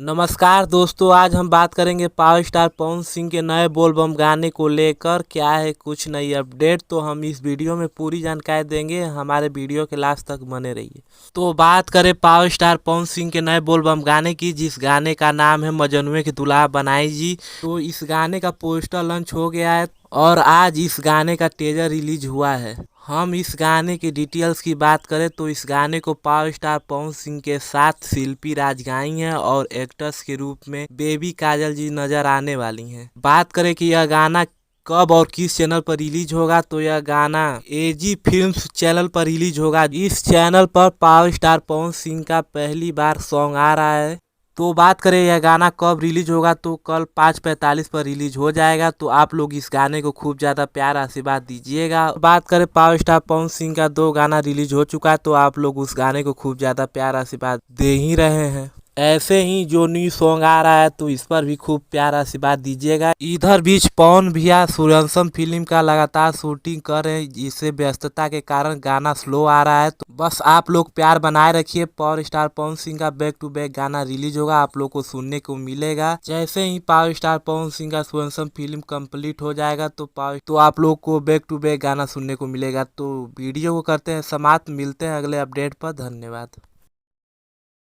नमस्कार दोस्तों, आज हम बात करेंगे पावर स्टार पवन सिंह के नए बोलबम गाने को लेकर क्या है कुछ नई अपडेट। तो हम इस वीडियो में पूरी जानकारी देंगे, हमारे वीडियो के लास्ट तक बने रहिए। तो बात करें पावर स्टार पवन सिंह के नए बोलबम गाने की, जिस गाने का नाम है मजनुए की दुल्हा बनाई जी। तो इस गाने का पोस्टर लॉन्च हो गया है और आज इस गाने का टीजर रिलीज हुआ है। हम इस गाने की डिटेल्स की बात करें तो इस गाने को पावर स्टार पवन सिंह के साथ शिल्पी राज गाई हैं और एक्ट्रेस के रूप में बेबी काजल जी नजर आने वाली हैं। बात करें कि यह गाना कब और किस चैनल पर रिलीज होगा, तो यह गाना एजी फिल्म्स चैनल पर रिलीज होगा। इस चैनल पर पावर स्टार पवन सिंह का पहली बार सॉन्ग आ रहा है। तो बात करें यह गाना कब रिलीज होगा, तो कल 5:45 पर रिलीज हो जाएगा। तो आप लोग इस गाने को खूब ज़्यादा प्यार आशीर्वाद दीजिएगा। बात करें पावर स्टार पवन सिंह का 2 गाना रिलीज हो चुका है, तो आप लोग उस गाने को खूब ज़्यादा प्यार आशीर्वाद दे ही रहे हैं। ऐसे ही जो न्यू सॉन्ग आ रहा है तो इस पर भी खूब प्यार आशीर्वाद दीजिएगा। इधर बीच पवन भैया सूर्यवंशम फिल्म का लगातार शूटिंग कर रहे हैं, जिससे व्यस्तता के कारण गाना स्लो आ रहा है। तो बस आप लोग प्यार बनाए रखिए। पावर स्टार पवन सिंह का बैक टू बैक गाना रिलीज होगा, आप लोग को सुनने को मिलेगा। जैसे ही पावर स्टार पवन सिंह का सूर्यवंशम फिल्म कंप्लीट हो जाएगा तो आप लोग को बैक टू बैक गाना सुनने को मिलेगा। तो वीडियो को करते हैं समाप्त, मिलते हैं अगले अपडेट पर। धन्यवाद।